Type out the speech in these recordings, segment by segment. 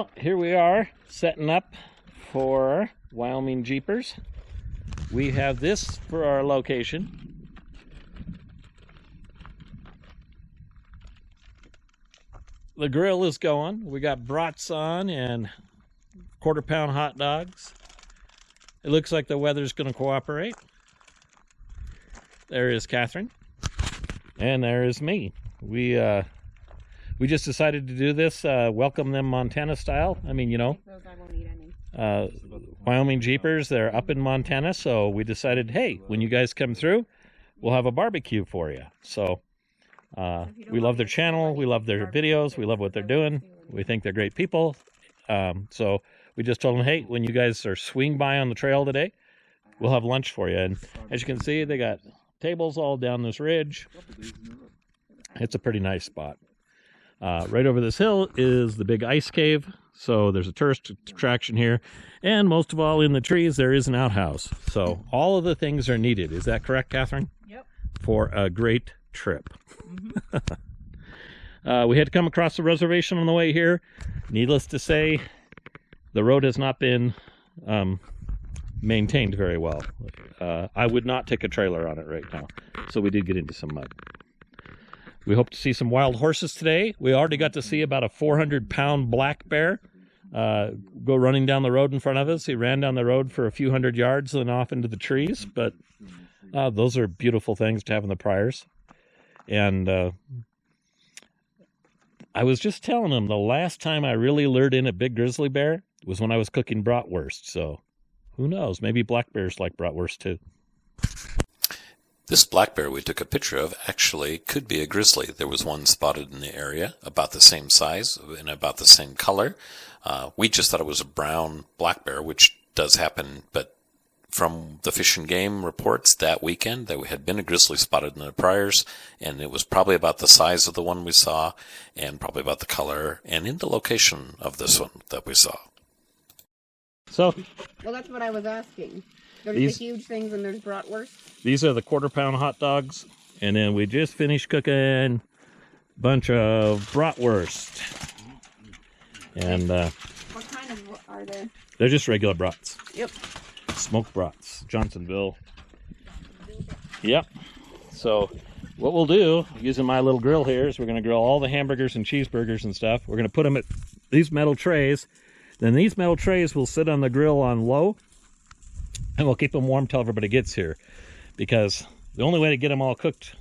Well, here we are setting up for Wyoming Jeepers. We have this for our location. The grill is going. We got brats on and quarter-pound hot dogs. It looks like the weather's going to cooperate. There is Catherine. And there is me. We just decided to do this, welcome them Montana style. I mean, you know, Wyoming Jeepers, they're up in Montana, so we decided, hey, when you guys come through, we'll have a barbecue for you. So we love their channel, we love their videos, we love what they're doing, we think they're great people. So we just told them, hey, when you guys are swing by on the trail today, we'll have lunch for you. And as you can see, they got tables all down this ridge. It's a pretty nice spot. Right over this hill is the big ice cave, so there's a tourist attraction here, and most of all, in the trees there is an outhouse. So all of the things are needed. Is that correct, Catherine? Yep. For a great trip. We had to come across the reservation on the way here. Needless to say, the road has not been maintained very well. I would not take a trailer on it right now, so we did get into some mud. We hope to see some wild horses today. We already got to see about a 400-pound black bear go running down the road in front of us. He ran down the road for a few hundred yards and off into the trees, but those are beautiful things to have in the Pryors. And I was just telling him the last time I really lured in a big grizzly bear was when I was cooking bratwurst. So who knows? Maybe black bears like bratwurst too. This black bear we took a picture of actually could be a grizzly. There was one spotted in the area, about the same size and about the same color. We just thought it was a brown black bear, which does happen, but from the Fish and Game reports that weekend, there had been a grizzly spotted in the Pryors, and it was probably about the size of the one we saw, and probably about the color, and in the location of this one that we saw. So, well, that's what I was asking. There's the huge things and there's bratwurst. These are the quarter-pound hot dogs. And then we just finished cooking a bunch of bratwurst. And what kind of are they? They're just regular brats. Yep. Smoked brats. Johnsonville. Yep. So what we'll do, using my little grill here, is we're going to grill all the hamburgers and cheeseburgers and stuff. We're going to put them at these metal trays. Then these metal trays will sit on the grill on low. And we'll keep them warm till everybody gets here, because the only way to get them all cooked,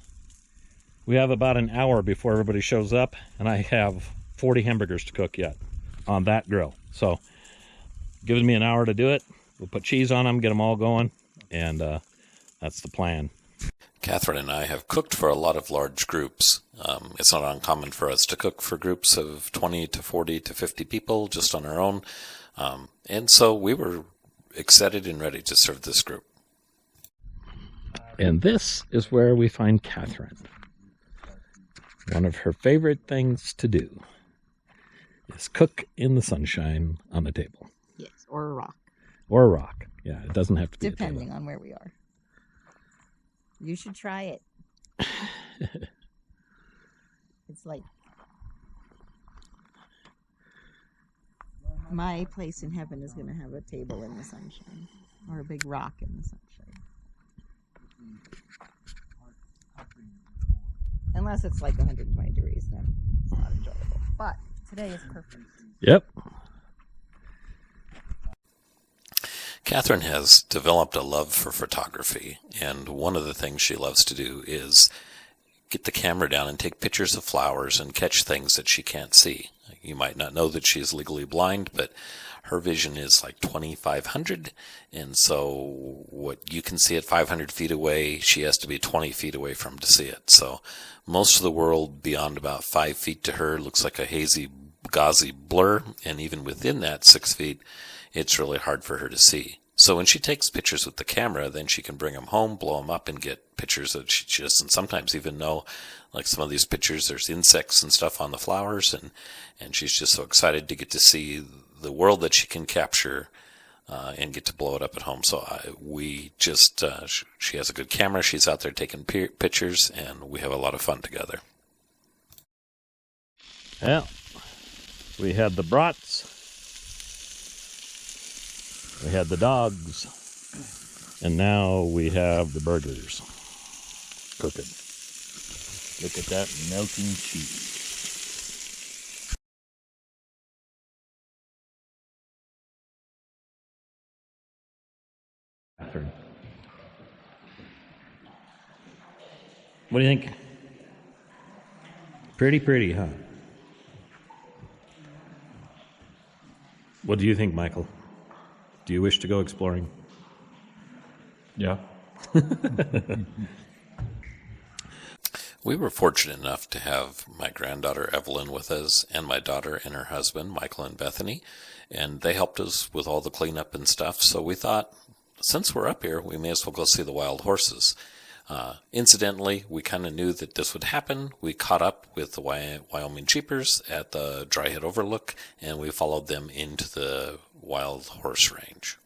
we have about an hour before everybody shows up, and I have 40 hamburgers to cook yet on that grill. So gives me an hour to do it. We'll put cheese on them, get them all going, and that's the plan. Catherine and I have cooked for a lot of large groups. It's not uncommon for us to cook for groups of 20 to 40 to 50 people just on our own. And so we were excited and ready to serve this group. And this is where we find Catherine. One of her favorite things to do is cook in the sunshine on the table. Yes, or a rock. Or a rock. Yeah, it doesn't have to be depending on where we are. You should try it. It's like my place in heaven is going to have a table in the sunshine, or a big rock in the sunshine. Unless it's like 120 degrees, then it's not enjoyable. But today is perfect. Yep. Catherine has developed a love for photography, and one of the things she loves to do is get the camera down and take pictures of flowers and catch things that she can't see. You might not know that she's legally blind, but her vision is like 2,500, and so what you can see at 500 feet away, she has to be 20 feet away from to see it. So most of the world beyond about 5 feet to her looks like a hazy, gauzy blur, and even within that 6 feet, it's really hard for her to see. So when she takes pictures with the camera, then she can bring them home, blow them up, and get pictures that she doesn't sometimes even know. Like some of these pictures, there's insects and stuff on the flowers, and she's just so excited to get to see the world that she can capture and get to blow it up at home. So she has a good camera. She's out there taking pictures, and we have a lot of fun together. Well, we had the brats, We had the dogs. And now we have the burgers cooking. Look at that melting cheese. Catherine, what do you think? Pretty, huh? What do you think, Michael? Do you wish to go exploring? Yeah. We were fortunate enough to have my granddaughter Evelyn with us and my daughter and her husband, Michael and Bethany, and they helped us with all the cleanup and stuff. So we thought, since we're up here, we may as well go see the wild horses. Incidentally, we kind of knew that this would happen. We caught up with the Wyoming Jeepers at the Dry Head Overlook, and we followed them into the wild horse range.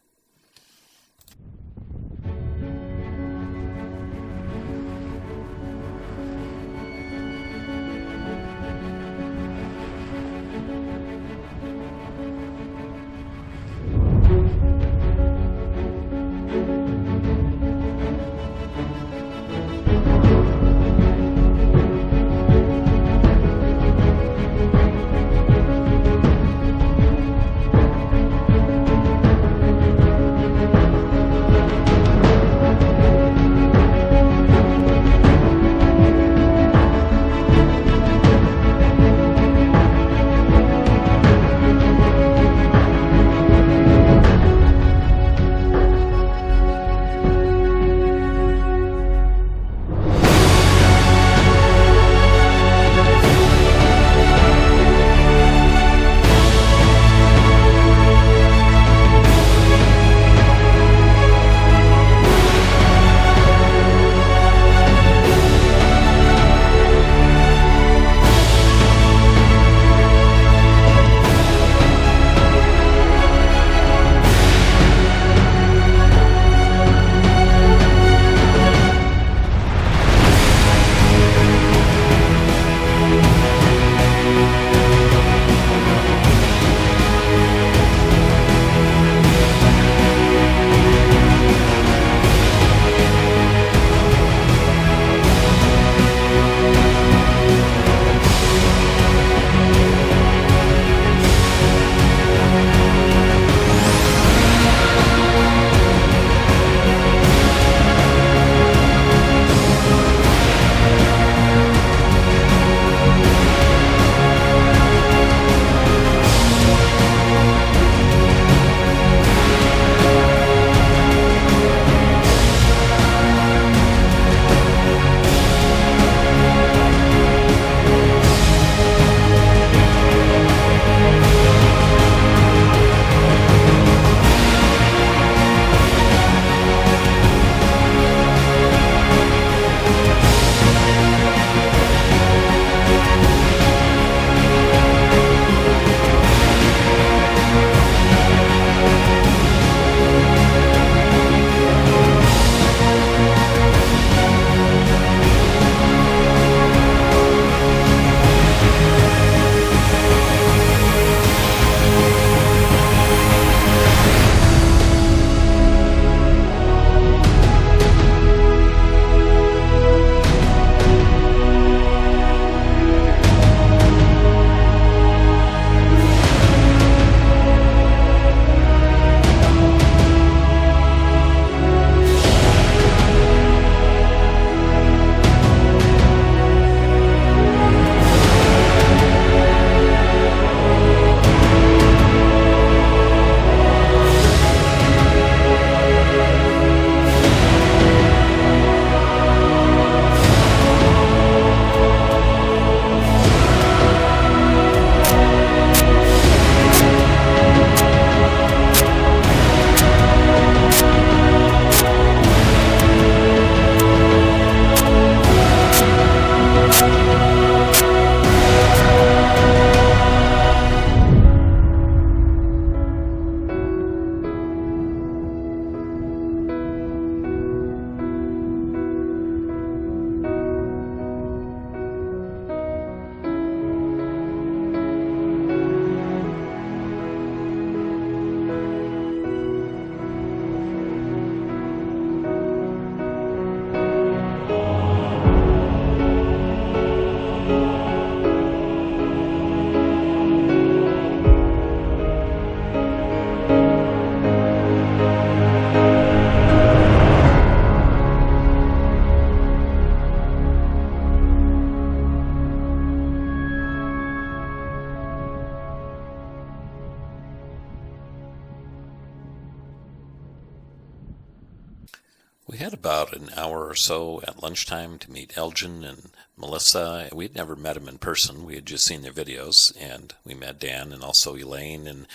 We had about an hour or so at lunchtime to meet Elgin and Melissa. We'd never met them in person. We had just seen their videos, and we met Dan and also Elaine, and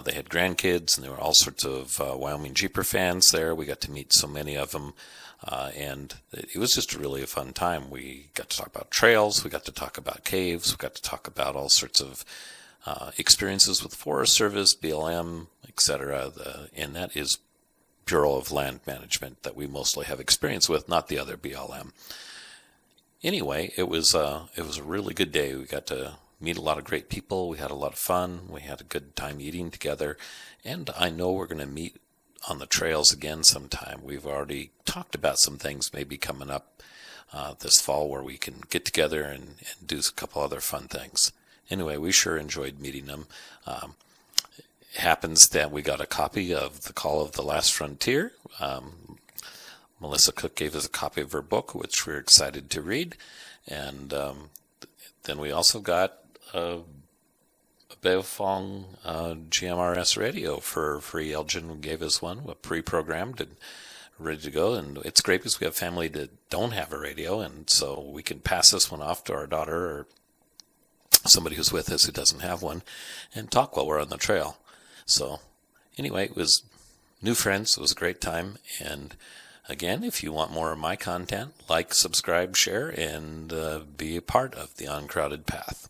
they had grandkids, and there were all sorts of Wyoming Jeeper fans there. We got to meet so many of them, and it was just really a fun time. We got to talk about trails, we got to talk about caves, we got to talk about all sorts of experiences with Forest Service, BLM, etc. And that is Bureau of Land Management that we mostly have experience with, not the other BLM. Anyway, it was a really good day. We got to meet a lot of great people. We had a lot of fun. We had a good time eating together. And I know we're going to meet on the trails again sometime. We've already talked about some things maybe coming up this fall where we can get together and do a couple other fun things. Anyway, we sure enjoyed meeting them. It happens that we got a copy of The Call of the Last Frontier. Melissa Cook gave us a copy of her book, which we're excited to read. And then we also got a Beofong GMRS radio for free. Elgin gave us one, pre-programmed and ready to go. And it's great because we have family that don't have a radio, and so we can pass this one off to our daughter or somebody who's with us who doesn't have one and talk while we're on the trail. So anyway, it was new friends. It was a great time. And again, if you want more of my content, like, subscribe, share, and be a part of the Uncrowded Path.